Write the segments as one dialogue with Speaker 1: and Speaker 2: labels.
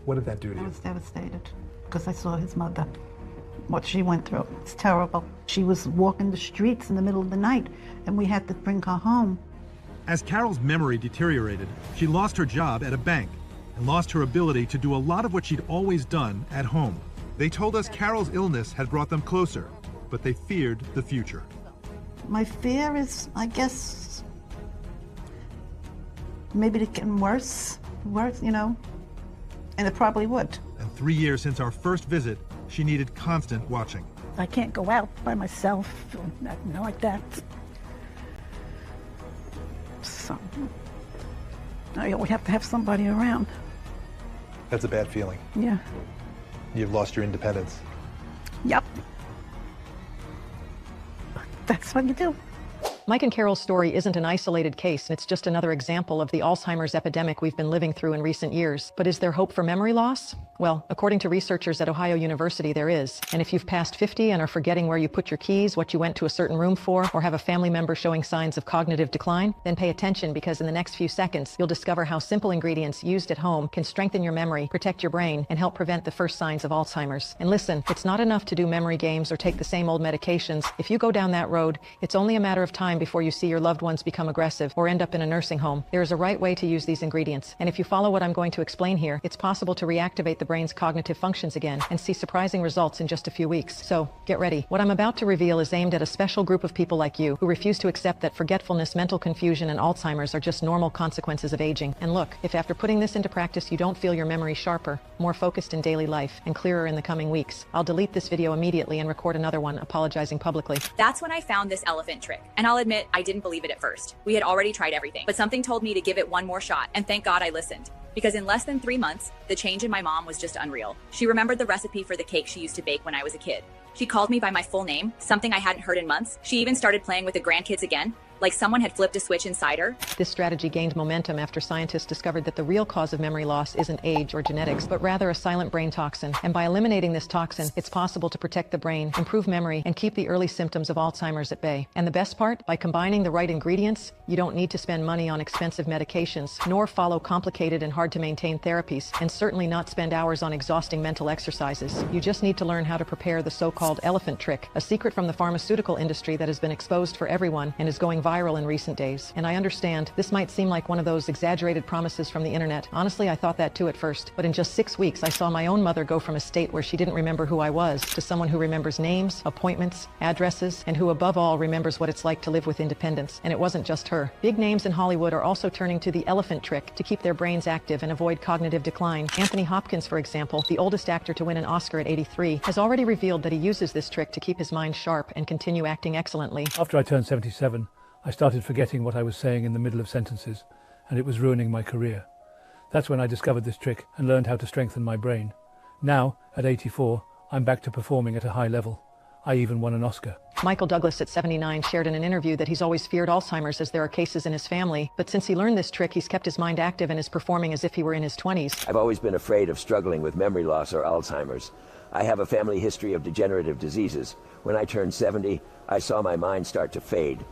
Speaker 1: What did that do to
Speaker 2: I
Speaker 1: you?
Speaker 2: was devastated because I saw his mother, what she went through. It's terrible. She was walking the streets in the middle of the night, and we had to bring her home.
Speaker 1: As Carol's memory deteriorated, she lost her job at a bank and lost her ability to do a lot of what she'd always done at home. They told us Carol's illness had brought them closer, but they feared the future.
Speaker 2: My fear is, I guess, maybe it getting worse, you know, and it probably would.
Speaker 1: And 3 years since our first visit, she needed constant watching.
Speaker 2: I can't go out by myself, or nothing like that. So, I always have to have somebody around.
Speaker 1: That's a bad feeling.
Speaker 2: Yeah.
Speaker 1: You've lost your independence.
Speaker 2: Yep. That's what you do.
Speaker 3: Mike and Carol's story isn't an isolated case. It's just another example of the Alzheimer's epidemic we've been living through in recent years. But is there hope for memory loss? Well, according to researchers at Ohio University, there is. And if you've passed 50 and are forgetting where you put your keys, what you went to a certain room for, or have a family member showing signs of cognitive decline, then pay attention, because in the next few seconds, you'll discover how simple ingredients used at home can strengthen your memory, protect your brain, and help prevent the first signs of Alzheimer's. And listen, it's not enough to do memory games or take the same old medications. If you go down that road, it's only a matter of time before you see your loved ones become aggressive or end up in a nursing home. There is a right way to use these ingredients. And if you follow what I'm going to explain here, it's possible to reactivate the brain's cognitive functions again and see surprising results in just a few weeks. So get ready. What I'm about to reveal is aimed at a special group of people like you who refuse to accept that forgetfulness, mental confusion, and Alzheimer's are just normal consequences of aging. And look, if after putting this into practice you don't feel your memory sharper, more focused in daily life, and clearer in the coming weeks, I'll delete this video immediately and record another one apologizing publicly.
Speaker 4: That's when I found this elephant trick. And I'll admit, I didn't believe it at first. We had already tried everything, but something told me to give it one more shot, and thank God I listened. Because in less than 3 months, the change in my mom was just unreal. She remembered the recipe for the cake she used to bake when I was a kid. She called me by my full name, something I hadn't heard in months. She even started playing with the grandkids again, like someone had flipped a switch inside her.
Speaker 3: This strategy gained momentum after scientists discovered that the real cause of memory loss isn't age or genetics, but rather a silent brain toxin. And by eliminating this toxin, it's possible to protect the brain, improve memory, and keep the early symptoms of Alzheimer's at bay. And the best part? By combining the right ingredients, you don't need to spend money on expensive medications, nor follow complicated and hard-to-maintain therapies, and certainly not spend hours on exhausting mental exercises. You just need to learn how to prepare the so-called elephant trick, a secret from the pharmaceutical industry that has been exposed for everyone and is going viral in recent days. And I understand, this might seem like one of those exaggerated promises from the internet. Honestly, I thought that too at first. But in just 6 weeks, I saw my own mother go from a state where she didn't remember who I was to someone who remembers names, appointments, addresses, and who above all remembers what it's like to live with independence. And it wasn't just her. Big names in Hollywood are also turning to the elephant trick to keep their brains active and avoid cognitive decline. Anthony Hopkins, for example, the oldest actor to win an Oscar at 83, has already revealed that he uses this trick to keep his mind sharp and continue acting excellently.
Speaker 5: After I turned 77, I started forgetting what I was saying in the middle of sentences, and it was ruining my career. That's when I discovered this trick and learned how to strengthen my brain. Now, at 84, I'm back to performing at a high level. I even won an Oscar.
Speaker 3: Michael Douglas at 79 shared in an interview that he's always feared Alzheimer's as there are cases in his family, but since he learned this trick, he's kept his mind active and is performing as if he were in his 20s.
Speaker 6: I've always been afraid of struggling with memory loss or Alzheimer's. I have a family history of degenerative diseases. When I turned 70, I saw my mind start to fade.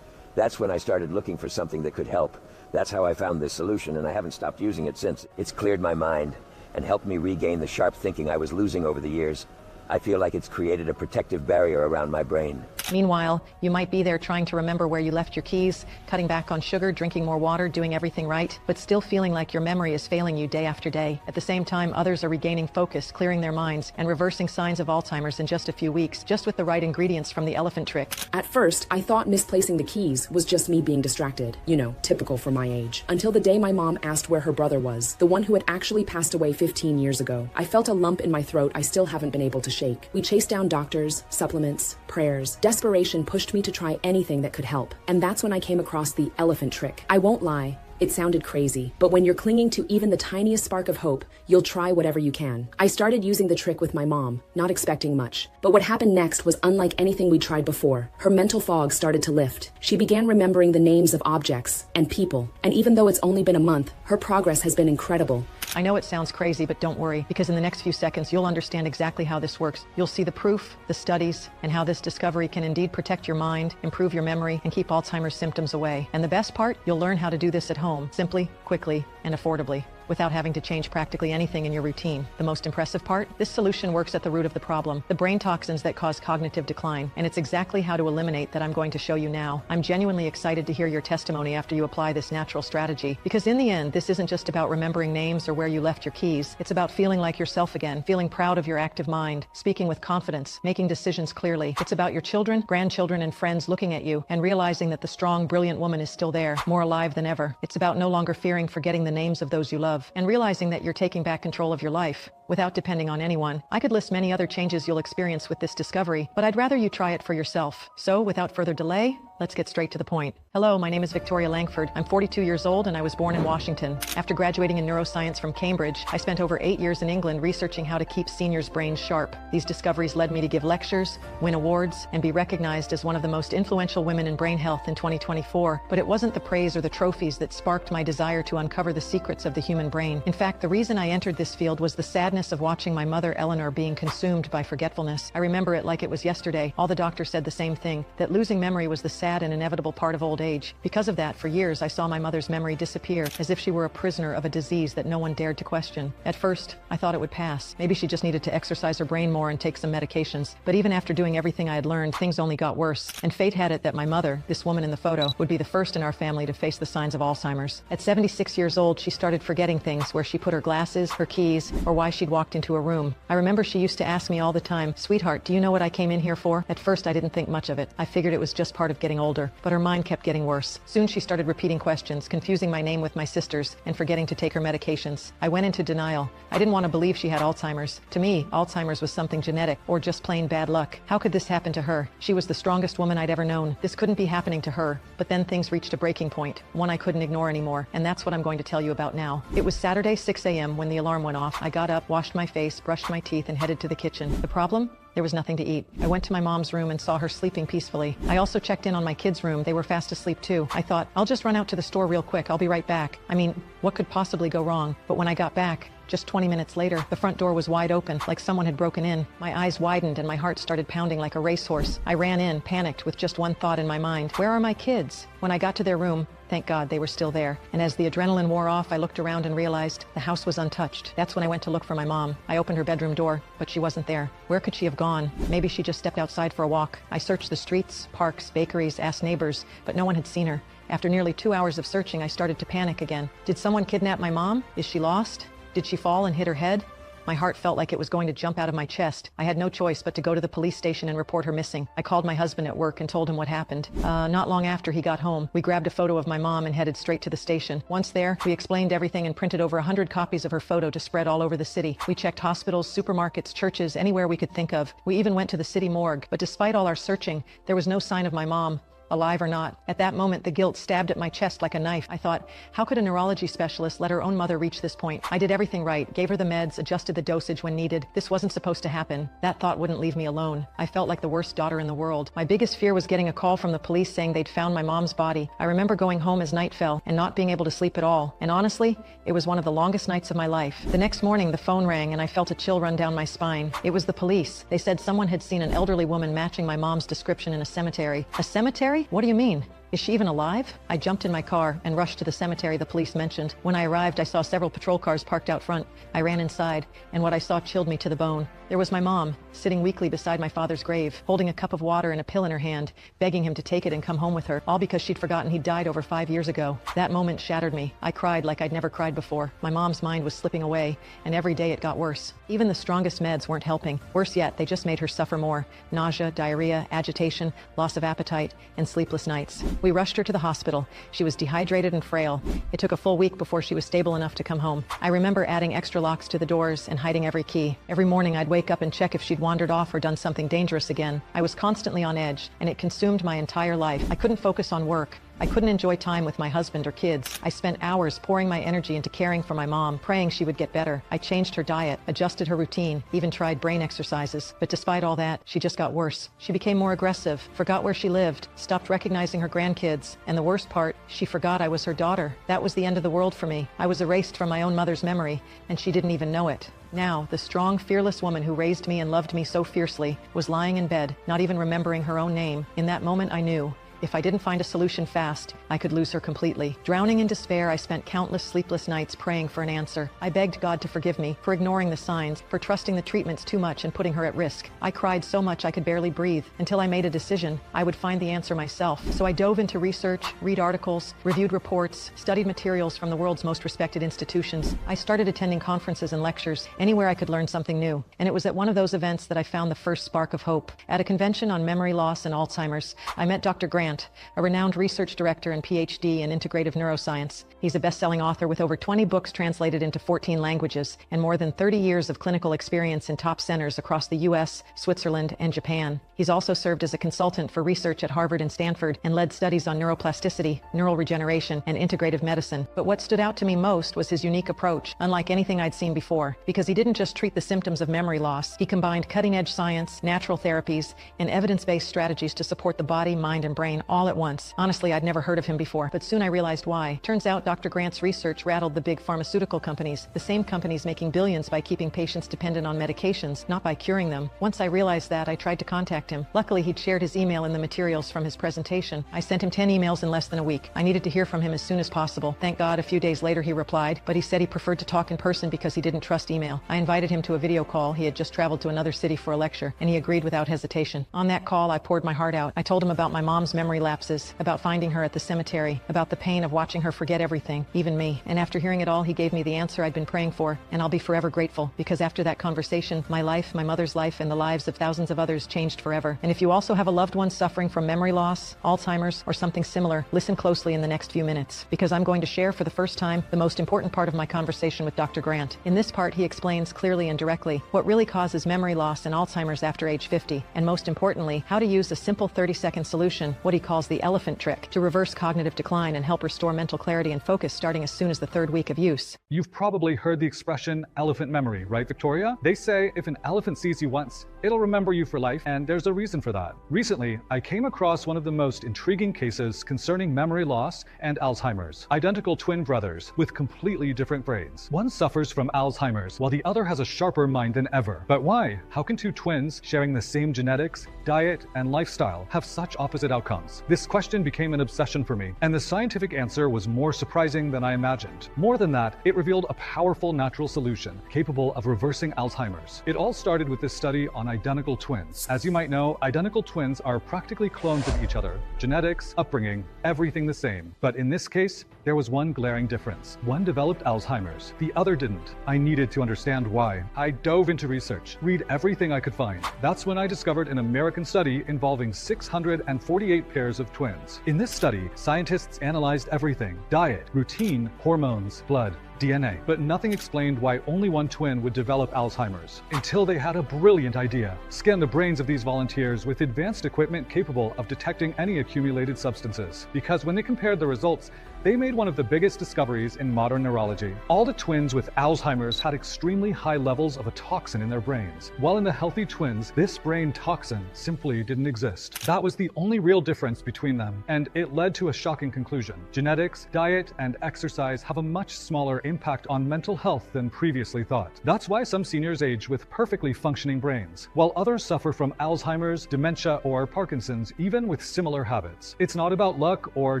Speaker 6: That's when I started looking for something that could help. That's how I found this solution, and I haven't stopped using it since. It's cleared my mind and helped me regain the sharp thinking I was losing over the years. I feel like it's created a protective barrier around my brain.
Speaker 3: Meanwhile, you might be there trying to remember where you left your keys, cutting back on sugar, drinking more water, doing everything right, but still feeling like your memory is failing you day after day. At the same time, others are regaining focus, clearing their minds, and reversing signs of Alzheimer's in just a few weeks, just with the right ingredients from the elephant trick.
Speaker 7: At first, I thought misplacing the keys was just me being distracted. You know, typical for my age. Until the day my mom asked where her brother was, the one who had actually passed away 15 years ago. I felt a lump in my throat I still haven't been able to shake. We chased down doctors, supplements, prayers. Desperation pushed me to try anything that could help. And that's when I came across the elephant trick. I won't lie. It sounded crazy, but when you're clinging to even the tiniest spark of hope, you'll try whatever you can. I started using the trick with my mom, not expecting much. But what happened next was unlike anything we tried before. Her mental fog started to lift. She began remembering the names of objects and people. And even though it's only been a month, her progress has been incredible.
Speaker 3: I know it sounds crazy, but don't worry, because in the next few seconds, you'll understand exactly how this works. You'll see the proof, the studies, and how this discovery can indeed protect your mind, improve your memory, and keep Alzheimer's symptoms away. And the best part, you'll learn how to do this at home, simply, quickly, and affordably. without having to change practically anything in your routine. The most impressive part? This solution works at the root of the problem, the brain toxins that cause cognitive decline, and it's exactly how to eliminate that I'm going to show you now. I'm genuinely excited to hear your testimony after you apply this natural strategy, because in the end, this isn't just about remembering names or where you left your keys. It's about feeling like yourself again, feeling proud of your active mind, speaking with confidence, making decisions clearly. It's about your children, grandchildren, and friends looking at you and realizing that the strong, brilliant woman is still there, more alive than ever. It's about no longer fearing forgetting the names of those you love and realizing that you're taking back control of your life without depending on anyone. I could list many other changes you'll experience with this discovery, but I'd rather you try it for yourself. So, without further delay, let's get straight to the point. Hello, my name is Victoria Langford. I'm 42 years old and I was born in Washington. After graduating in neuroscience from Cambridge, I spent over 8 years in England researching how to keep seniors' brains sharp. These discoveries led me to give lectures, win awards, and be recognized as one of the most influential women in brain health in 2024. But it wasn't the praise or the trophies that sparked my desire to uncover the secrets of the human brain. In fact, the reason I entered this field was the sadness of watching my mother Eleanor being consumed by forgetfulness. I remember it like it was yesterday. All the doctors said the same thing, that losing memory was the sad and inevitable part of old age. Because of that, for years I saw my mother's memory disappear, as if she were a prisoner of a disease that no one dared to question. At first, I thought it would pass. Maybe she just needed to exercise her brain more and take some medications. But even after doing everything I had learned, things only got worse. And fate had it that my mother, this woman in the photo, would be the first in our family to face the signs of Alzheimer's. At 76 years old, she started forgetting things, where she put her glasses, her keys, or why she'd walked into a room. I remember she used to ask me all the time, "Sweetheart, do you know what I came in here for?" At first, I didn't think much of it. I figured it was just part of getting older. But her mind kept getting worse. Soon she started repeating questions, confusing my name with my sister's, and forgetting to take her medications. I went into denial. I didn't want to believe she had Alzheimer's. To me, Alzheimer's was something genetic, or just plain bad luck. How could this happen to her? She was the strongest woman I'd ever known. This couldn't be happening to her. But then things reached a breaking point, one I couldn't ignore anymore, and that's what I'm going to tell you about now. It was Saturday, 6 a.m. when the alarm went off. I got up, washed my face, brushed my teeth, and headed to the kitchen. The problem? There was nothing to eat. I went to my mom's room and saw her sleeping peacefully. I also checked in on my kids' room. They were fast asleep too. I thought, I'll just run out to the store real quick. I'll be right back. I mean, what could possibly go wrong? But when I got back, just 20 minutes later, the front door was wide open, like someone had broken in. My eyes widened and my heart started pounding like a racehorse. I ran in, panicked, with just one thought in my mind. Where are my kids? When I got to their room, thank God they were still there. And as the adrenaline wore off, I looked around and realized the house was untouched. That's when I went to look for my mom. I opened her bedroom door, but she wasn't there. Where could she have gone? Maybe she just stepped outside for a walk. I searched the streets, parks, bakeries, asked neighbors, but no one had seen her. After nearly 2 hours of searching, I started to panic again. Did someone kidnap my mom? Is she lost? Did she fall and hit her head? My heart felt like it was going to jump out of my chest. I had no choice but to go to the police station and report her missing. I called my husband at work and told him what happened. Not long after he got home, we grabbed a photo of my mom and headed straight to the station. Once there, we explained everything and printed over 100 copies of her photo to spread all over the city. We checked hospitals, supermarkets, churches, anywhere we could think of. We even went to the city morgue. But despite all our searching, there was no sign of my mom. Alive or not. At that moment, the guilt stabbed at my chest like a knife. I thought, how could a neurology specialist let her own mother reach this point? I did everything right, gave her the meds, adjusted the dosage when needed. This wasn't supposed to happen. That thought wouldn't leave me alone. I felt like the worst daughter in the world. My biggest fear was getting a call from the police saying they'd found my mom's body. I remember going home as night fell and not being able to sleep at all. And honestly, it was one of the longest nights of my life. The next morning, the phone rang and I felt a chill run down my spine. It was the police. They said someone had seen an elderly woman matching my mom's description in a cemetery. A cemetery? What do you mean? Is she even alive? I jumped in my car and rushed to the cemetery the police mentioned. When I arrived, I saw several patrol cars parked out front. I ran inside, and what I saw chilled me to the bone. There was my mom, sitting weakly beside my father's grave, holding a cup of water and a pill in her hand, begging him to take it and come home with her, all because she'd forgotten he'd died over 5 years ago. That moment shattered me. I cried like I'd never cried before. My mom's mind was slipping away, and every day it got worse. Even the strongest meds weren't helping. Worse yet, they just made her suffer more. Nausea, diarrhea, agitation, loss of appetite, and sleepless nights. We rushed her to the hospital. She was dehydrated and frail. It took a full week before she was stable enough to come home. I remember adding extra locks to the doors and hiding every key. Every morning I'd wake up and check if she'd wandered off or done something dangerous again. I was constantly on edge, and it consumed my entire life. I couldn't focus on work. I couldn't enjoy time with my husband or kids. I spent hours pouring my energy into caring for my mom, praying she would get better. I changed her diet, adjusted her routine, even tried brain exercises. But despite all that, she just got worse. She became more aggressive, forgot where she lived, stopped recognizing her grandkids. And the worst part, she forgot I was her daughter. That was the end of the world for me. I was erased from my own mother's memory, and she didn't even know it. Now, the strong, fearless woman who raised me and loved me so fiercely was lying in bed, not even remembering her own name. In that moment, I knew If I didn't find a solution fast, I could lose her completely. Drowning in despair, I spent countless sleepless nights praying for an answer. I begged God to forgive me for ignoring the signs, for trusting the treatments too much and putting her at risk. I cried so much I could barely breathe until I made a decision. I would find the answer myself. So I dove into research, read articles, reviewed reports, studied materials from the world's most respected institutions. I started attending conferences and lectures, anywhere I could learn something new. And it was at one of those events that I found the first spark of hope. At a convention on memory loss and Alzheimer's, I met Dr. Grant, a renowned research director and PhD in integrative neuroscience. He's a best-selling author with over 20 books translated into 14 languages and more than 30 years of clinical experience in top centers across the US, Switzerland, and Japan. He's also served as a consultant for research at Harvard and Stanford and led studies on neuroplasticity, neural regeneration, and integrative medicine. But what stood out to me most was his unique approach, unlike anything I'd seen before, because he didn't just treat the symptoms of memory loss. He combined cutting-edge science, natural therapies, and evidence-based strategies to support the body, mind, and brain all at once. Honestly, I'd never heard of him before, but soon I realized why. Turns out Dr. Grant's research rattled the big pharmaceutical companies, the same companies making billions by keeping patients dependent on medications, not by curing them. Once I realized that, I tried to contact him. Luckily, he'd shared his email in the materials from his presentation. I sent him 10 emails in less than a week. I needed to hear from him as soon as possible. Thank God, a few days later he replied, but he said he preferred to talk in person because he didn't trust email. I invited him to a video call. He had just traveled to another city for a lecture, and he agreed without hesitation. On that call, I poured my heart out. I told him about my mom's memory lapses, about finding her at the cemetery, about the pain of watching her forget everything, even me. And after hearing it all, he gave me the answer I'd been praying for, and I'll be forever grateful, because after that conversation, my life, my mother's life, and the lives of thousands of others changed forever. And if you also have a loved one suffering from memory loss, Alzheimer's, or something similar, listen closely in the next few minutes, because I'm going to share for the first time the most important part of my conversation with Dr. Grant. In this part, he explains clearly and directly what really causes memory loss and Alzheimer's after age 50, and most importantly, how to use a simple 30-second solution, what he calls the elephant trick, to reverse cognitive decline and help restore mental clarity and focus starting as soon as the third week of use.
Speaker 8: You've probably heard the expression elephant memory, right, Victoria? They say if an elephant sees you once, it'll remember you for life, and there's a reason for that. Recently, I came across one of the most intriguing cases concerning memory loss and Alzheimer's. Identical twin brothers with completely different brains. One suffers from Alzheimer's, while the other has a sharper mind than ever. But why? How can two twins sharing the same genetics, diet, and lifestyle have such opposite outcomes? This question became an obsession for me, and the scientific answer was more surprising than I imagined. More than that, it revealed a powerful natural solution capable of reversing Alzheimer's. It all started with this study on identical twins. As you might know, identical twins are practically clones of each other. Genetics, upbringing, everything the same. But in this case, there was one glaring difference. One developed Alzheimer's, the other didn't. I needed to understand why. I dove into research, read everything I could find. That's when I discovered an American study involving 648 pairs of twins. In this study, scientists analyzed everything: diet, routine, hormones, blood, DNA. But nothing explained why only one twin would develop Alzheimer's, until they had a brilliant idea. Scan the brains of these volunteers with advanced equipment capable of detecting any accumulated substances. Because when they compared the results, they made one of the biggest discoveries in modern neurology. All the twins with Alzheimer's had extremely high levels of a toxin in their brains, while in the healthy twins, this brain toxin simply didn't exist. That was the only real difference between them, and it led to a shocking conclusion. Genetics, diet, and exercise have a much smaller impact on mental health than previously thought. That's why some seniors age with perfectly functioning brains, while others suffer from Alzheimer's, dementia, or Parkinson's, even with similar habits. It's not about luck or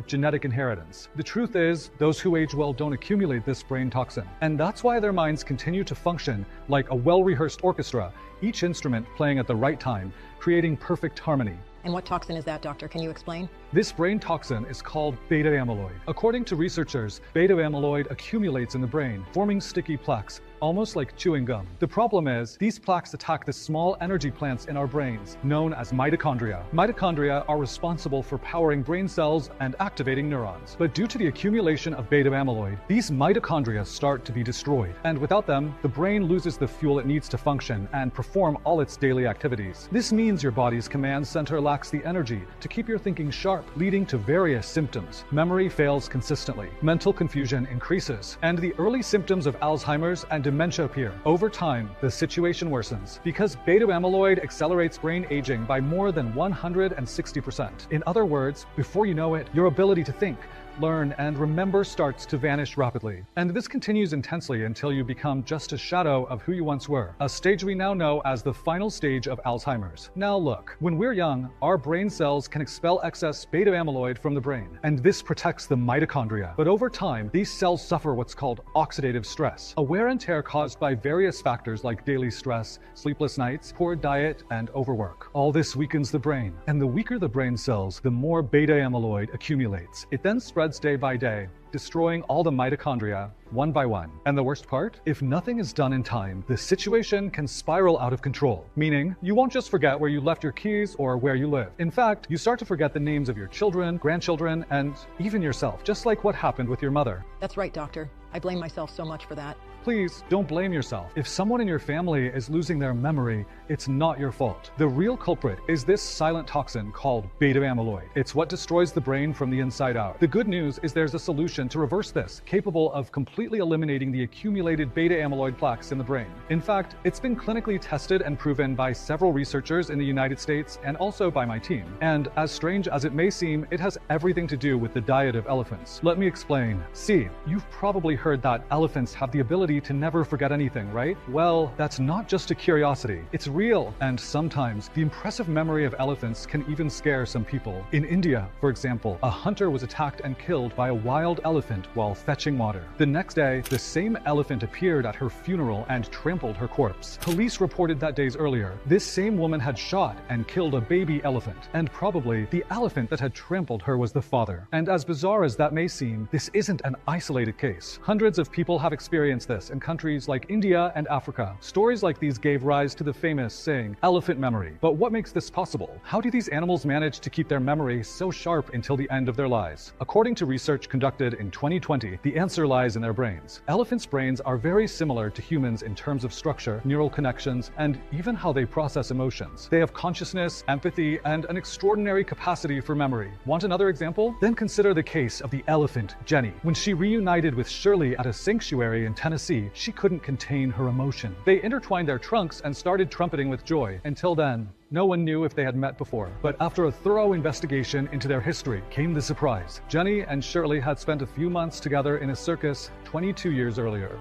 Speaker 8: genetic inheritance. The truth is, those who age well don't accumulate this brain toxin, and that's why their minds continue to function like a well-rehearsed orchestra, each instrument playing at the right time, creating perfect harmony.
Speaker 3: And what toxin is that, doctor? Can you explain?
Speaker 8: This brain toxin is called beta amyloid. According to researchers, beta amyloid accumulates in the brain, forming sticky plaques, almost like chewing gum. The problem is, these plaques attack the small energy plants in our brains, known as mitochondria. Mitochondria are responsible for powering brain cells and activating neurons. But due to the accumulation of beta amyloid, these mitochondria start to be destroyed. And without them, the brain loses the fuel it needs to function and perform all its daily activities. This means your body's command center lacks the energy to keep your thinking sharp, leading to various symptoms. Memory fails consistently, mental confusion increases, and the early symptoms of Alzheimer's and dementia appear. Over time, the situation worsens because beta amyloid accelerates brain aging by more than 160%. In other words, before you know it, your ability to think, learn, and remember starts to vanish rapidly. And this continues intensely until you become just a shadow of who you once were, a stage we now know as the final stage of Alzheimer's. Now look, when we're young, our brain cells can expel excess beta amyloid from the brain, and this protects the mitochondria. But over time, these cells suffer what's called oxidative stress, a wear and tear caused by various factors like daily stress, sleepless nights, poor diet, and overwork. All this weakens the brain, and the weaker the brain cells, the more beta amyloid accumulates. It then spreads day by day, destroying all the mitochondria one by one. And the worst part? If nothing is done in time, the situation can spiral out of control, meaning you won't just forget where you left your keys or where you live. In fact, you start to forget the names of your children, grandchildren, and even yourself, just like what happened with your mother.
Speaker 3: That's right, doctor. I blame myself so much for that.
Speaker 8: Please don't blame yourself. If someone in your family is losing their memory, it's not your fault. The real culprit is this silent toxin called beta amyloid. It's what destroys the brain from the inside out. The good news is there's a solution to reverse this, capable of completely eliminating the accumulated beta amyloid plaques in the brain. In fact, it's been clinically tested and proven by several researchers in the United States and also by my team. And as strange as it may seem, it has everything to do with the diet of elephants. Let me explain. See, you've probably heard that elephants have the ability to never forget anything, right? Well, that's not just a curiosity. It's real. And sometimes the impressive memory of elephants can even scare some people. In India, for example, a hunter was attacked and killed by a wild elephant while fetching water. The next day, the same elephant appeared at her funeral and trampled her corpse. Police reported that days earlier, this same woman had shot and killed a baby elephant, and probably the elephant that had trampled her was the father. And as bizarre as that may seem, this isn't an isolated case. Hundreds of people have experienced this in countries like India and Africa. Stories like these gave rise to the famous saying, elephant memory. But what makes this possible? How do these animals manage to keep their memory so sharp until the end of their lives? According to research conducted in 2020, the answer lies in their brains. Elephants' brains are very similar to humans in terms of structure, neural connections, and even how they process emotions. They have consciousness, empathy, and an extraordinary capacity for memory. Want another example? Then consider the case of the elephant, Jenny. When she reunited with Shirley at a sanctuary in Tennessee, she couldn't contain her emotion. They intertwined their trunks and started trumpeting with joy. Until then, no one knew if they had met before. But after a thorough investigation into their history came the surprise. Jenny and Shirley had spent a few months together in a circus 22 years earlier.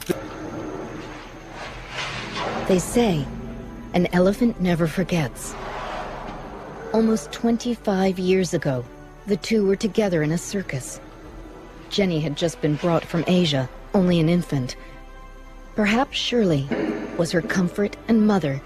Speaker 9: They say an elephant never forgets. Almost 25 years ago, the two were together in a circus. Jenny had just been brought from Asia, only an infant. Perhaps Shirley was her comfort and mother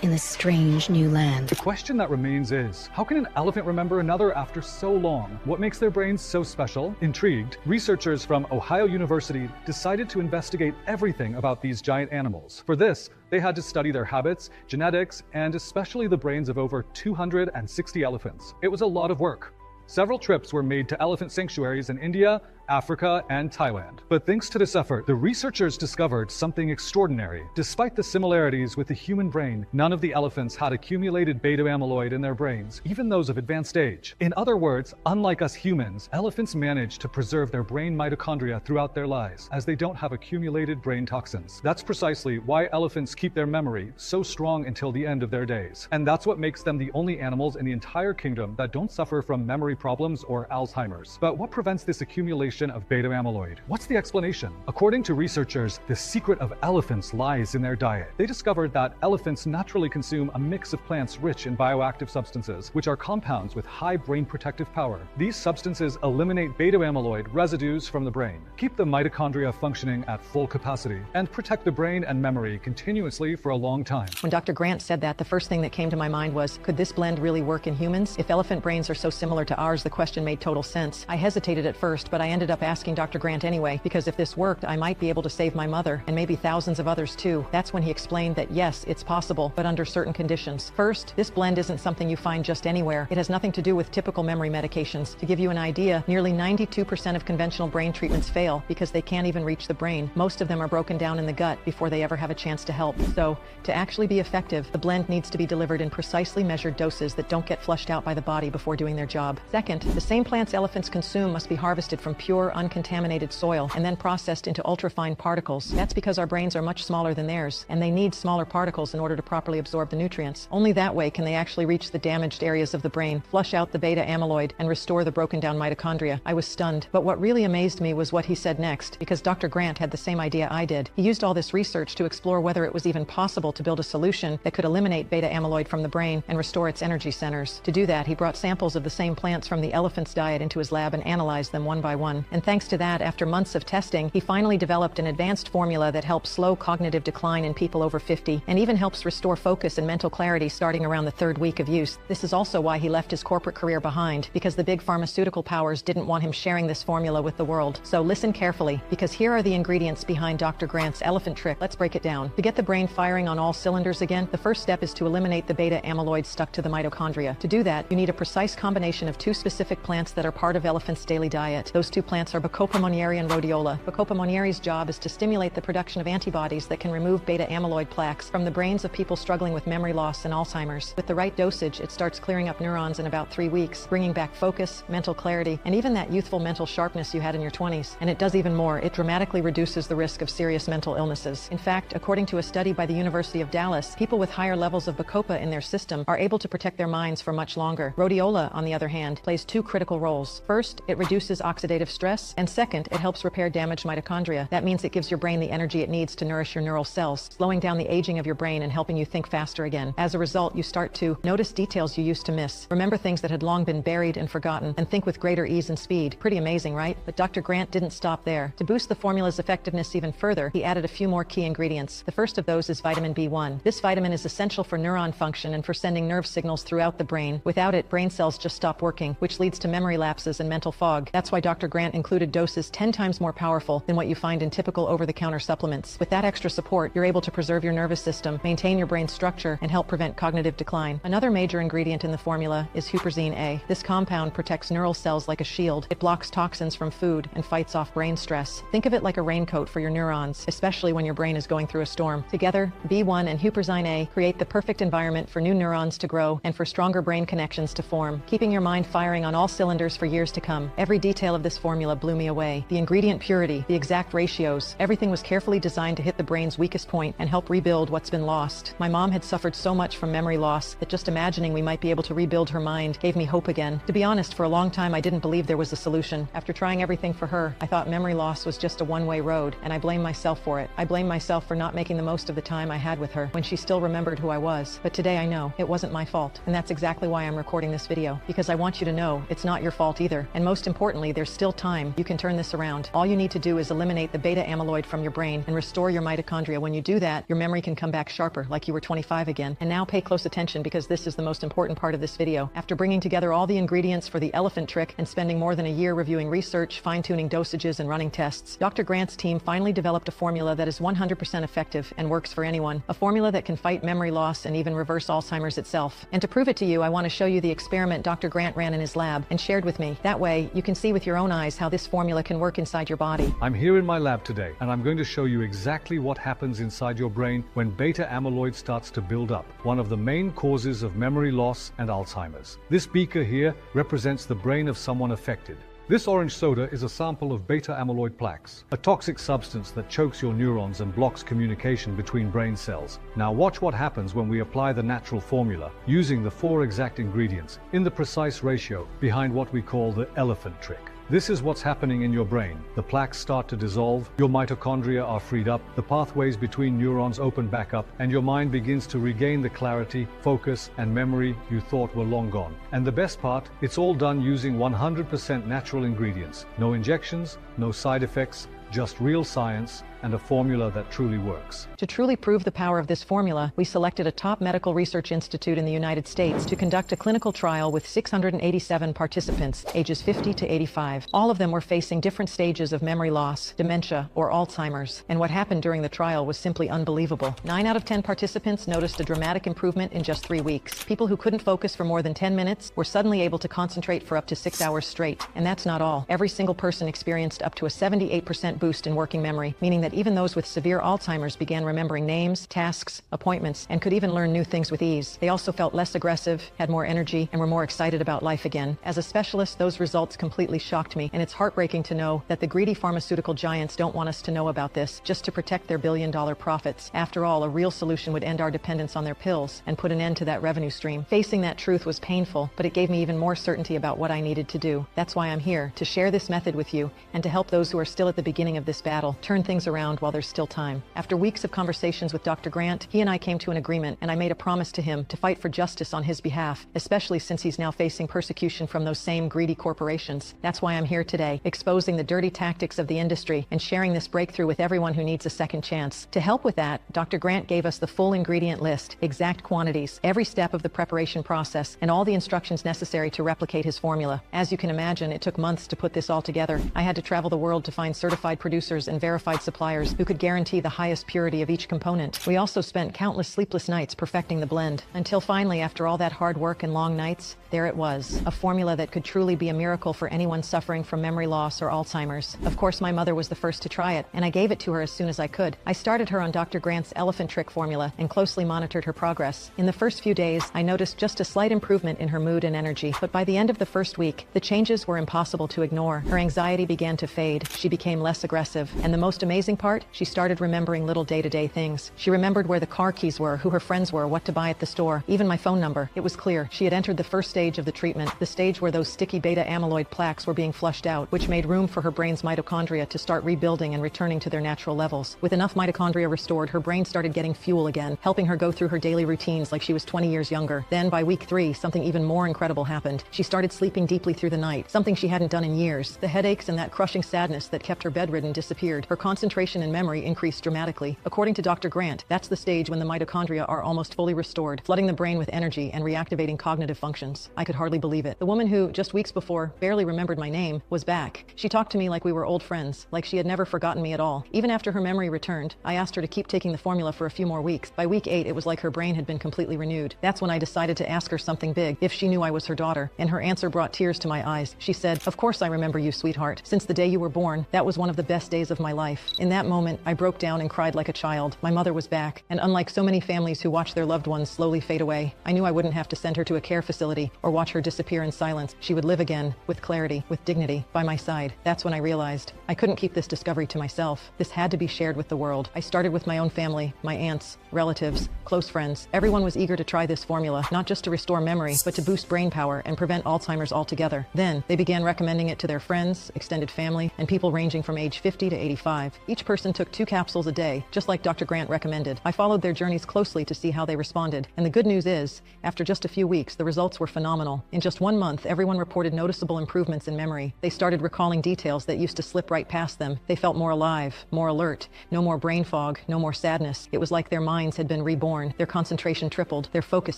Speaker 9: in this strange new land.
Speaker 8: The question that remains is, how can an elephant remember another after so long? What makes their brains so special? Intrigued, researchers from Ohio University decided to investigate everything about these giant animals. For this, they had to study their habits, genetics, and especially the brains of over 260 elephants. It was a lot of work. Several trips were made to elephant sanctuaries in India, Africa, and Thailand. But thanks to this effort, the researchers discovered something extraordinary. Despite the similarities with the human brain, none of the elephants had accumulated beta amyloid in their brains, even those of advanced age. In other words, unlike us humans, elephants manage to preserve their brain mitochondria throughout their lives, as they don't have accumulated brain toxins. That's precisely why elephants keep their memory so strong until the end of their days. And that's what makes them the only animals in the entire kingdom that don't suffer from memory problems or Alzheimer's. But what prevents this accumulation of beta amyloid? What's the explanation? According to researchers, the secret of elephants lies in their diet. They discovered that elephants naturally consume a mix of plants rich in bioactive substances, which are compounds with high brain protective power. These substances eliminate beta amyloid residues from the brain, keep the mitochondria functioning at full capacity, and protect the brain and memory continuously for a long time.
Speaker 3: When Dr. Grant said that, the first thing that came to my mind was, could this blend really work in humans? If elephant brains are so similar to ours, the question made total sense. I hesitated at first, but I ended up asking Dr. Grant anyway, because if this worked, I might be able to save my mother, and maybe thousands of others too. That's when he explained that yes, it's possible, but under certain conditions. First, this blend isn't something you find just anywhere. It has nothing to do with typical memory medications. To give you an idea, nearly 92% of conventional brain treatments fail because they can't even reach the brain. Most of them are broken down in the gut before they ever have a chance to help. So, to actually be effective, the blend needs to be delivered in precisely measured doses that don't get flushed out by the body before doing their job. Second, the same plants elephants consume must be harvested from pure pure, uncontaminated soil and then processed into ultrafine particles. That's because our brains are much smaller than theirs, and they need smaller particles in order to properly absorb the nutrients. Only that way can they actually reach the damaged areas of the brain, flush out the beta amyloid, and restore the broken down mitochondria. I was stunned. But what really amazed me was what he said next, because Dr. Grant had the same idea I did. He used all this research to explore whether it was even possible to build a solution that could eliminate beta amyloid from the brain and restore its energy centers. To do that, he brought samples of the same plants from the elephant's diet into his lab and analyzed them one by one. And thanks to that, after months of testing, he finally developed an advanced formula that helps slow cognitive decline in people over 50 and even helps restore focus and mental clarity starting around the 3rd week of use. This is also why he left his corporate career behind, because the big pharmaceutical powers didn't want him sharing this formula with the world. So listen carefully, because here are the ingredients behind Dr. Grant's elephant trick. Let's break it down. To get the brain firing on all cylinders again, the first step is to eliminate the beta amyloid stuck to the mitochondria. To do that, you need a precise combination of 2 specific plants that are part of elephant's daily diet. Those 2 plants are Bacopa monnieri and rhodiola. Bacopa monnieri's job is to stimulate the production of antibodies that can remove beta amyloid plaques from the brains of people struggling with memory loss and Alzheimer's. With the right dosage, it starts clearing up neurons in about 3 weeks, bringing back focus, mental clarity, and even that youthful mental sharpness you had in your 20s. And it does even more. It dramatically reduces the risk of serious mental illnesses. In fact, according to a study by the University of Dallas, people with higher levels of Bacopa in their system are able to protect their minds for much longer. Rhodiola, on the other hand, plays 2 critical roles. First, it reduces oxidative stress, and second, it helps repair damaged mitochondria. That means it gives your brain the energy it needs to nourish your neural cells, slowing down the aging of your brain and helping you think faster again. As a result, you start to notice details you used to miss, remember things that had long been buried and forgotten, and think with greater ease and speed. Pretty amazing, right? But Dr. Grant didn't stop there. To boost the formula's effectiveness even further, he added a few more key ingredients. The first of those is vitamin B1. This vitamin is essential for neuron function and for sending nerve signals throughout the brain. Without it, brain cells just stop working, which leads to memory lapses and mental fog. That's why Dr. Grant included doses 10 times more powerful than what you find in typical over-the-counter supplements. With that extra support, you're able to preserve your nervous system, maintain your brain structure, and help prevent cognitive decline. Another major ingredient in the formula is huperzine A. This compound protects neural cells like a shield. It blocks toxins from food and fights off brain stress. Think of it like a raincoat for your neurons, especially when your brain is going through a storm. Together, B1 and huperzine A create the perfect environment for new neurons to grow and for stronger brain connections to form, keeping your mind firing on all cylinders for years to come. Every detail of this formula blew me away. The ingredient purity, the exact ratios, everything was carefully designed to hit the brain's weakest point and help rebuild what's been lost. My mom had suffered so much from memory loss that just imagining we might be able to rebuild her mind gave me hope again. To be honest, for a long time I didn't believe there was a solution. After trying everything for her, I thought memory loss was just a one-way road, and I blame myself for it. I blame myself for not making the most of the time I had with her when she still remembered who I was. But today I know it wasn't my fault, and that's exactly why I'm recording this video, because I want you to know it's not your fault either. And most importantly, there's still time. You can turn this around. All you need to do is eliminate the beta amyloid from your brain and restore your mitochondria. When you do that, your memory can come back sharper, like you were 25 again. And now pay close attention, because this is the most important part of this video. After bringing together all the ingredients for the elephant trick and spending more than a year reviewing research, fine-tuning dosages, and running tests, Dr. Grant's team finally developed a formula that is 100% effective and works for anyone. A formula that can fight memory loss and even reverse Alzheimer's itself. And to prove it to you, I want to show you the experiment Dr. Grant ran in his lab and shared with me. That way, you can see with your own eyes how this formula can work inside your body.
Speaker 8: I'm here in my lab today, and I'm going to show you exactly what happens inside your brain when beta amyloid starts to build up, one of the main causes of memory loss and Alzheimer's. This beaker here represents the brain of someone affected. This orange soda is a sample of beta amyloid plaques, a toxic substance that chokes your neurons and blocks communication between brain cells. Now watch what happens when we apply the natural formula, using the 4 exact ingredients, in the precise ratio, behind what we call the elephant trick. This is what's happening in your brain. The plaques start to dissolve, your mitochondria are freed up, the pathways between neurons open back up, and your mind begins to regain the clarity, focus, and memory you thought were long gone. And the best part, it's all done using 100% natural ingredients. No injections, no side effects, just real science and a formula that truly works.
Speaker 3: To truly prove the power of this formula, we selected a top medical research institute in the United States to conduct a clinical trial with 687 participants, ages 50 to 85. All of them were facing different stages of memory loss, dementia, or Alzheimer's. And what happened during the trial was simply unbelievable. 9 out of 10 participants noticed a dramatic improvement in just 3 weeks. People who couldn't focus for more than 10 minutes were suddenly able to concentrate for up to 6 hours straight. And that's not all. Every single person experienced up to a 78% boost in working memory, meaning that that even those with severe Alzheimer's began remembering names, tasks, appointments, and could even learn new things with ease. They also felt less aggressive, had more energy, and were more excited about life again. As a specialist, those results completely shocked me, and it's heartbreaking to know that the greedy pharmaceutical giants don't want us to know about this just to protect their billion-dollar profits. After all, a real solution would end our dependence on their pills and put an end to that revenue stream. Facing that truth was painful, but it gave me even more certainty about what I needed to do. That's why I'm here, to share this method with you and to help those who are still at the beginning of this battle turn things around while there's still time. After weeks of conversations with Dr. Grant, he and I came to an agreement, and I made a promise to him to fight for justice on his behalf, especially since he's now facing persecution from those same greedy corporations. That's why I'm here today, exposing the dirty tactics of the industry and sharing this breakthrough with everyone who needs a second chance. To help with that, Dr. Grant gave us the full ingredient list, exact quantities, every step of the preparation process, and all the instructions necessary to replicate his formula. As you can imagine, it took months to put this all together. I had to travel the world to find certified producers and verified suppliers who could guarantee the highest purity of each component. We also spent countless sleepless nights perfecting the blend, until finally, after all that hard work and long nights, there it was, a formula that could truly be a miracle for anyone suffering from memory loss or Alzheimer's. Of course, my mother was the first to try it, and I gave it to her as soon as I could. I started her on Dr. Grant's Elephant Trick formula and closely monitored her progress. In the first few days, I noticed just a slight improvement in her mood and energy, but by the end of the first week, the changes were impossible to ignore. Her anxiety began to fade, she became less aggressive, and the most amazing part, she started remembering little day-to-day things. She remembered where the car keys were, who her friends were, what to buy at the store, even my phone number. It was clear she had entered the first stage of the treatment, the stage where those sticky beta amyloid plaques were being flushed out, which made room for her brain's mitochondria to start rebuilding and returning to their natural levels. With enough mitochondria restored, her brain started getting fuel again, helping her go through her daily routines like she was 20 years younger. Then, by week 3, something even more incredible happened. She started sleeping deeply through the night, something she hadn't done in years. The headaches and that crushing sadness that kept her bedridden disappeared. Her concentration and memory increased dramatically. According to Dr. Grant, that's the stage when the mitochondria are almost fully restored, flooding the brain with energy and reactivating cognitive functions. I could hardly believe it. The woman who, just weeks before, barely remembered my name, was back. She talked to me like we were old friends, like she had never forgotten me at all. Even after her memory returned, I asked her to keep taking the formula for a few more weeks. By week 8, it was like her brain had been completely renewed. That's when I decided to ask her something big, if she knew I was her daughter, and her answer brought tears to my eyes. She said, "Of course I remember you, sweetheart. Since the day you were born, that was one of the best days of my life." In that moment, I broke down and cried like a child. My mother was back, and unlike so many families who watch their loved ones slowly fade away, I knew I wouldn't have to send her to a care facility or watch her disappear in silence. She would live again, with clarity, with dignity, by my side. That's when I realized I couldn't keep this discovery to myself. This had to be shared with the world. I started with my own family, my aunts, relatives, close friends. Everyone was eager to try this formula, not just to restore memory, but to boost brain power and prevent Alzheimer's altogether. Then, they began recommending it to their friends, extended family, and people ranging from age 50 to 85. Each person took 2 capsules a day, just like Dr. Grant recommended. I followed their journeys closely to see how they responded. And the good news is, after just a few weeks, the results were phenomenal. In just 1 month, everyone reported noticeable improvements in memory. They started recalling details that used to slip right past them. They felt more alive, more alert, no more brain fog, no more sadness. It was like their minds had been reborn. Their concentration tripled, their focus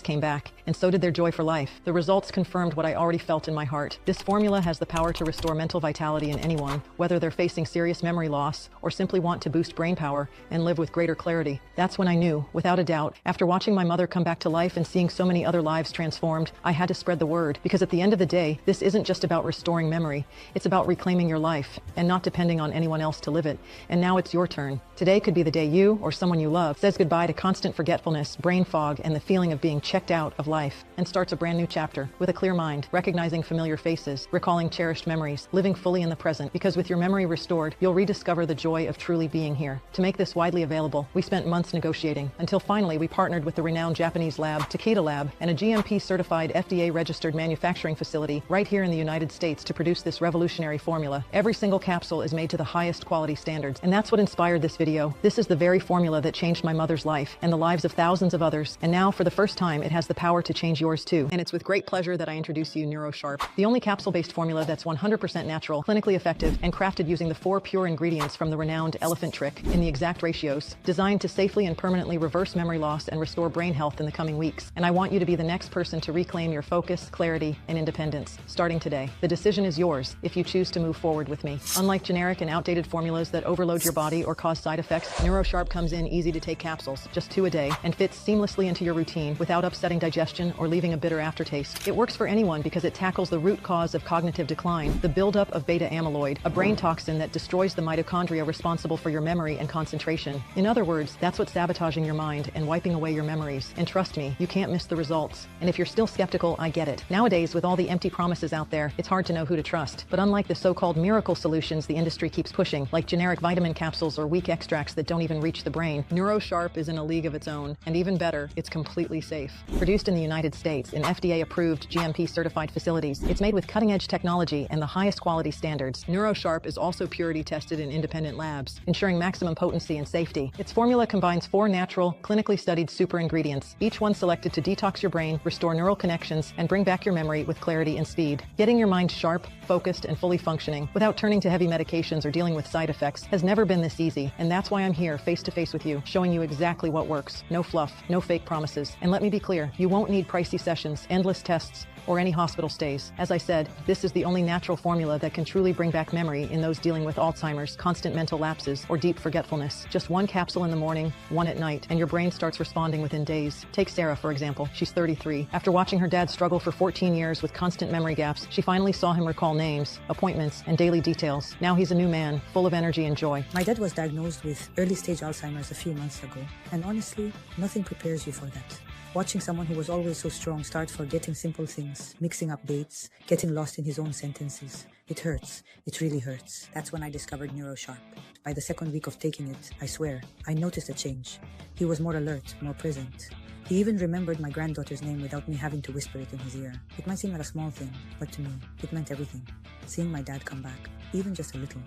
Speaker 3: came back, and so did their joy for life. The results confirmed what I already felt in my heart. This formula has the power to restore mental vitality in anyone, whether they're facing serious memory loss or simply want to boost brain power and live with greater clarity. That's when I knew, without a doubt, after watching my mother come back to life and seeing so many other lives transformed, I had to spread the word, because at the end of the day, this isn't just about restoring memory. It's about reclaiming your life and not depending on anyone else to live it. And now it's your turn. Today could be the day you or someone you love says goodbye to constant forgetfulness, brain fog, and the feeling of being checked out of life, and starts a brand new chapter with a clear mind, recognizing familiar faces, recalling cherished memories, living fully in the present. Because with your memory restored, you'll rediscover the joy of truly being here. To make this widely available, we spent months negotiating, until finally we partnered with the renowned Japanese lab, Takeda Lab, and a GMP-certified FDA-registered manufacturing facility right here in the United States to produce this revolutionary formula. Every single capsule is made to the highest quality standards, and that's what inspired this video. This is the very formula that changed my mother's life and the lives of thousands of others, and now for the first time it has the power to change yours too. And it's with great pleasure that I introduce you NeuroSharp, the only capsule-based formula that's 100% natural, clinically effective, and crafted using the 4 pure ingredients from the renowned Elephant Trick in the exact ratios, designed to safely and permanently reverse memory loss and restore brain health in the coming weeks. And I want you to be the next person to reclaim your focus, clarity, and independence, starting today. The decision is yours if you choose to move forward with me. Unlike generic and outdated formulas that overload your body or cause side effects, NeuroSharp comes in easy to take capsules, just 2 a day, and fits seamlessly into your routine without upsetting digestion or leaving a bitter aftertaste. It works for anyone because it tackles the root cause of cognitive decline, the buildup of beta amyloid, a brain toxin that destroys the mitochondria responsible for your memory and concentration. In other words, that's what's sabotaging your mind and wiping away your memories. And trust me, you can't miss the results. And if you're still skeptical, I get it. Nowadays, with all the empty promises out there, it's hard to know who to trust. But unlike the so-called miracle solutions the industry keeps pushing, like generic vitamin capsules or weak extracts that don't even reach the brain, NeuroSharp is in a league of its own. And even better, it's completely safe. Produced in the United States in FDA-approved GMP-certified facilities, it's made with cutting-edge technology and the highest quality standards. NeuroSharp is also purity tested in independent labs, ensuring maximum potency and safety. Its formula combines 4 natural, clinically studied super ingredients, each one selected to detox your brain, restore neural connections, and bring back your memory with clarity and speed. Getting your mind sharp, focused, and fully functioning without turning to heavy medications or dealing with side effects has never been this easy, and that's why I'm here face-to-face with you, showing you exactly what works. No fluff, no fake promises. And let me be clear, you won't need pricey sessions, endless tests, or any hospital stays. As I said, this is the only natural formula that can truly bring back memory in those dealing with Alzheimer's, constant mental lapses, or deep forgetfulness. Just 1 capsule in the morning, 1 at night, and your brain starts responding within days. Take Sarah, for example. She's 33. After watching her dad struggle for 14 years with constant memory gaps, she finally saw him recall names, appointments, and daily details. Now he's a new man, full of energy and joy.
Speaker 10: My dad was diagnosed with early-stage Alzheimer's a few months ago, and honestly, nothing prepares you for that. Watching someone who was always so strong start forgetting simple things, mixing up dates, getting lost in his own sentences. It hurts. It really hurts. That's when I discovered NeuroSharp. By the 2nd week of taking it, I swear, I noticed a change. He was more alert, more present. He even remembered my granddaughter's name without me having to whisper it in his ear. It might seem like a small thing, but to me, it meant everything. Seeing my dad come back, even just a little,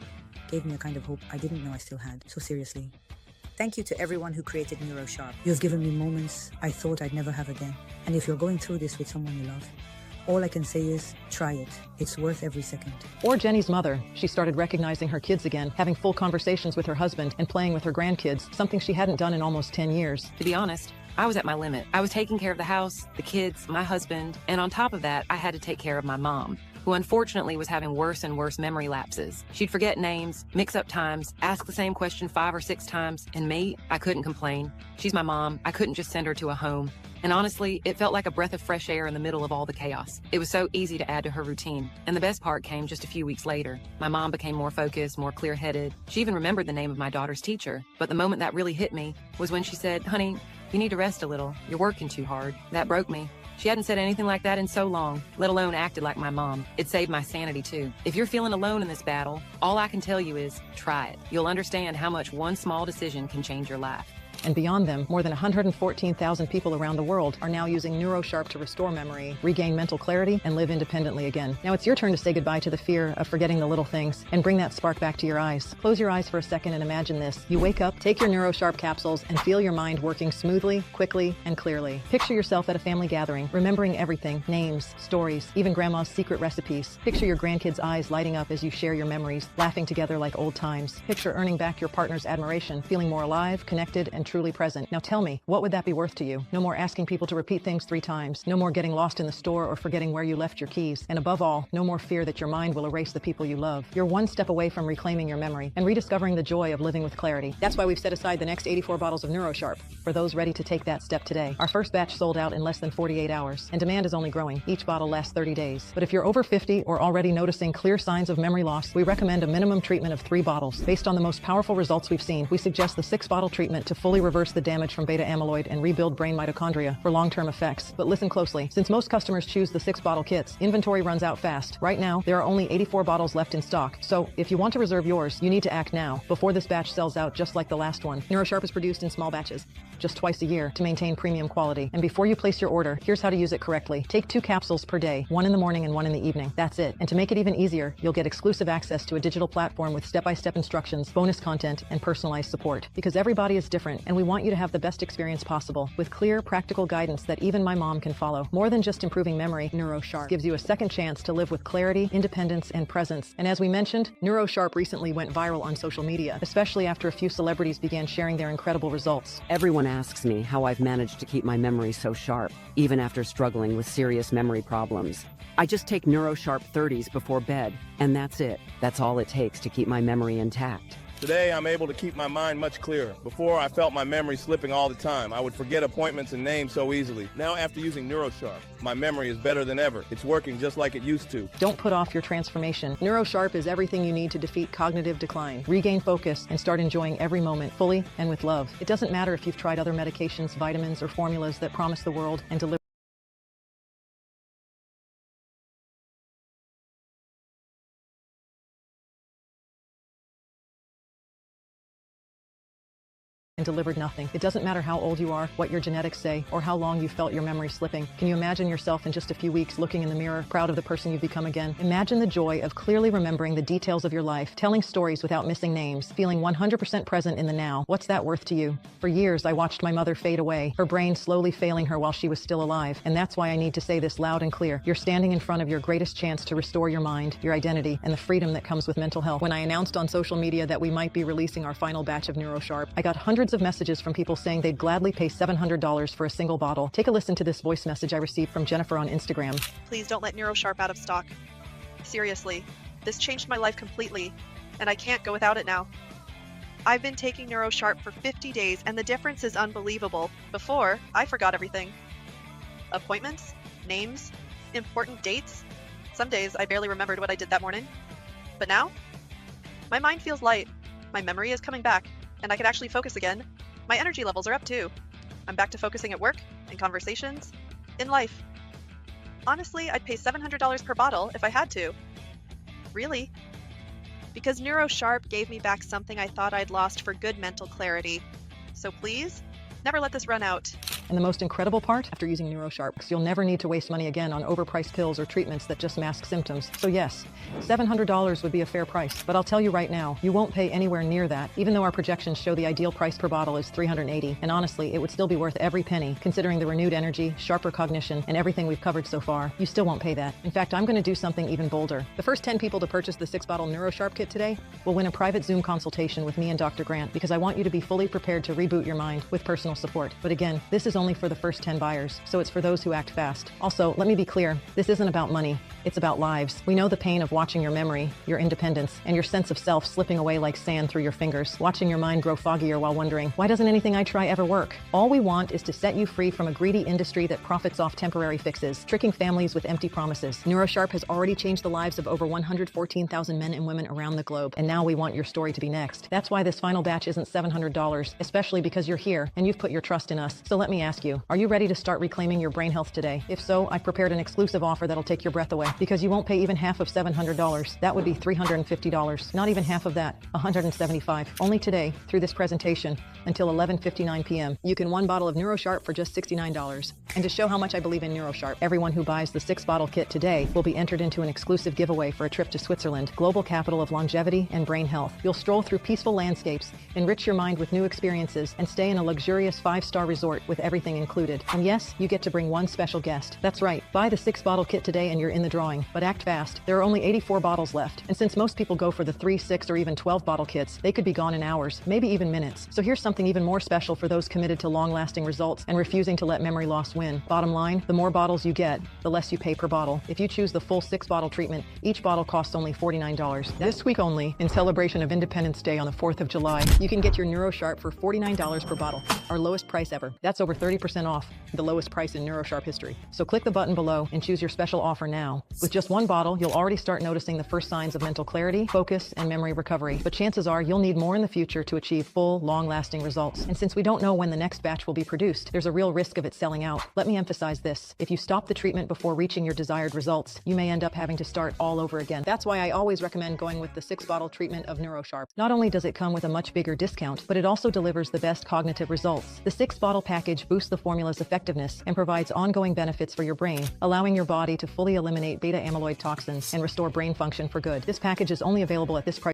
Speaker 10: gave me a kind of hope I didn't know I still had. So seriously, thank you to everyone who created NeuroSharp. You've given me moments I thought I'd never have again. And if you're going through this with someone you love, all I can say is, try it. It's worth every second.
Speaker 3: Or Jenny's mother. She started recognizing her kids again, having full conversations with her husband, and playing with her grandkids, something she hadn't done in almost 10 years.
Speaker 11: To be honest, I was at my limit. I was taking care of the house, the kids, my husband, and on top of that, I had to take care of my mom, who unfortunately was having worse and worse memory lapses. She'd forget names, mix up times, ask the same question 5 or 6 times, and me, I couldn't complain. She's my mom. I couldn't just send her to a home. And honestly, it felt like a breath of fresh air in the middle of all the chaos. It was so easy to add to her routine. And the best part came just a few weeks later. My mom became more focused, more clear-headed. She even remembered the name of my daughter's teacher. But the moment that really hit me was when she said, "Honey, you need to rest a little. You're working too hard." That broke me. She hadn't said anything like that in so long, let alone acted like my mom. It saved my sanity too. If you're feeling alone in this battle, all I can tell you is try it. You'll understand how much one small decision can change your life.
Speaker 3: And beyond them, more than 114,000 people around the world are now using NeuroSharp to restore memory, regain mental clarity, and live independently again. Now it's your turn to say goodbye to the fear of forgetting the little things and bring that spark back to your eyes. Close your eyes for a second and imagine this. You wake up, take your NeuroSharp capsules, and feel your mind working smoothly, quickly, and clearly. Picture yourself at a family gathering, remembering everything, names, stories, even grandma's secret recipes. Picture your grandkids' eyes lighting up as you share your memories, laughing together like old times. Picture earning back your partner's admiration, feeling more alive, connected, and truly present. Now tell me, what would that be worth to you? No more asking people to repeat things 3 times. No more getting lost in the store or forgetting where you left your keys. And above all, no more fear that your mind will erase the people you love. You're one step away from reclaiming your memory and rediscovering the joy of living with clarity. That's why we've set aside the next 84 bottles of NeuroSharp for those ready to take that step today. Our first batch sold out in less than 48 hours, and demand is only growing. Each bottle lasts 30 days. But if you're over 50 or already noticing clear signs of memory loss, we recommend a minimum treatment of 3 bottles. Based on the most powerful results we've seen, we suggest the 6-bottle treatment to fully reverse the damage from beta amyloid and rebuild brain mitochondria for long-term effects. But listen closely. Since most customers choose the 6-bottle kits, inventory runs out fast. Right now, there are only 84 bottles left in stock. So if you want to reserve yours, you need to act now, before this batch sells out just like the last one. NeuroSharp is produced in small batches, just twice a year, to maintain premium quality. And before you place your order, here's how to use it correctly. Take 2 capsules per day, 1 in the morning and 1 in the evening. That's it. And to make it even easier, you'll get exclusive access to a digital platform with step-by-step instructions, bonus content, and personalized support. Because every body is different, and we want you to have the best experience possible, with clear, practical guidance that even my mom can follow. More than just improving memory, NeuroSharp gives you a second chance to live with clarity, independence, and presence. And as we mentioned, NeuroSharp recently went viral on social media, especially after a few celebrities began sharing their incredible results.
Speaker 12: Everyone asks me how I've managed to keep my memory so sharp, even after struggling with serious memory problems. I just take NeuroSharp 30s before bed, and that's it. That's all it takes to keep my memory intact.
Speaker 13: Today, I'm able to keep my mind much clearer. Before, I felt my memory slipping all the time. I would forget appointments and names so easily. Now, after using NeuroSharp, my memory is better than ever. It's working just like it used to.
Speaker 3: Don't put off your transformation. NeuroSharp is everything you need to defeat cognitive decline, regain focus, and start enjoying every moment fully and with love. It doesn't matter if you've tried other medications, vitamins, or formulas that promise the world and deliver and delivered nothing. It doesn't matter how old you are, what your genetics say, or how long you felt your memory slipping. Can you imagine yourself in just a few weeks looking in the mirror, proud of the person you've become again? Imagine the joy of clearly remembering the details of your life, telling stories without missing names, feeling 100% present in the now. What's that worth to you? For years, I watched my mother fade away, her brain slowly failing her while she was still alive. And that's why I need to say this loud and clear. You're standing in front of your greatest chance to restore your mind, your identity, and the freedom that comes with mental health. When I announced on social media that we might be releasing our final batch of NeuroSharp, I got hundreds of messages from people saying they'd gladly pay $700 for a single bottle. Take a listen to this voice message I received from Jennifer on Instagram.
Speaker 14: Please don't let NeuroSharp out of stock. Seriously, this changed my life completely, and I can't go without it now. I've been taking NeuroSharp for 50 days, and the difference is unbelievable. Before, I forgot everything. Appointments, names, important dates. Some days I barely remembered what I did that morning. But now, my mind feels light, my memory is coming back, and I can actually focus again. My energy levels are up too. I'm back to focusing at work, in conversations, in life. Honestly, I'd pay $700 per bottle if I had to. Really? Because NeuroSharp gave me back something I thought I'd lost for good mental clarity. So please, never let this run out.
Speaker 3: And the most incredible part, after using NeuroSharp, you'll never need to waste money again on overpriced pills or treatments that just mask symptoms. So yes, $700 would be a fair price, but I'll tell you right now, you won't pay anywhere near that, even though our projections show the ideal price per bottle is $380. And honestly, it would still be worth every penny, considering the renewed energy, sharper cognition, and everything we've covered so far. You still won't pay that. In fact, I'm going to do something even bolder. The first 10 people to purchase the 6-bottle NeuroSharp kit today will win a private Zoom consultation with me and Dr. Grant, because I want you to be fully prepared to reboot your mind with personal support. But again, this is only for the first 10 buyers, so it's for those who act fast. Also, let me be clear, this isn't about money, it's about lives. We know the pain of watching your memory, your independence, and your sense of self slipping away like sand through your fingers, watching your mind grow foggier while wondering, why doesn't anything I try ever work? All we want is to set you free from a greedy industry that profits off temporary fixes, tricking families with empty promises. NeuroSharp has already changed the lives of over 114,000 men and women around the globe, and now we want your story to be next. That's why this final batch isn't $700, especially because you're here and you've put your trust in us. So let me ask you, are you ready to start reclaiming your brain health today? If so, I've prepared an exclusive offer that'll take your breath away, because you won't pay even half of $700. That would be $350. Not even half of that, $175. Only today, through this presentation, until 11:59 p.m. You can one bottle of NeuroSharp for just $69. And to show how much I believe in NeuroSharp, everyone who buys the 6-bottle kit today will be entered into an exclusive giveaway for a trip to Switzerland, global capital of longevity and brain health. You'll stroll through peaceful landscapes, enrich your mind with new experiences, and stay in a luxurious 5-star resort with everything included. And yes, you get to bring one special guest. That's right, buy the 6-bottle kit today and you're in the drawing. But act fast. There are only 84 bottles left. And since most people go for the 3, 6, or even 12-bottle kits, they could be gone in hours, maybe even minutes. So here's something even more special for those committed to long-lasting results and refusing to let memory loss win. Bottom line, the more bottles you get, the less you pay per bottle. If you choose the full 6-bottle treatment, each bottle costs only $49. This week only, in celebration of Independence Day on the 4th of July, you can get your NeuroSharp for $49 per bottle, our lowest price ever. That's over 30% off, the lowest price in NeuroSharp history. So click the button below and choose your special offer now. With just one bottle, you'll already start noticing the first signs of mental clarity, focus, and memory recovery. But chances are you'll need more in the future to achieve full, long-lasting results. And since we don't know when the next batch will be produced, there's a real risk of it selling out. Let me emphasize this. If you stop the treatment before reaching your desired results, you may end up having to start all over again. That's why I always recommend going with the 6-bottle treatment of NeuroSharp. Not only does it come with a much bigger discount, but it also delivers the best cognitive results. The 6-bottle package boosts the formula's effectiveness and provides ongoing benefits for your brain, allowing your body to fully eliminate beta amyloid toxins and restore brain function for good. This package is only available at this price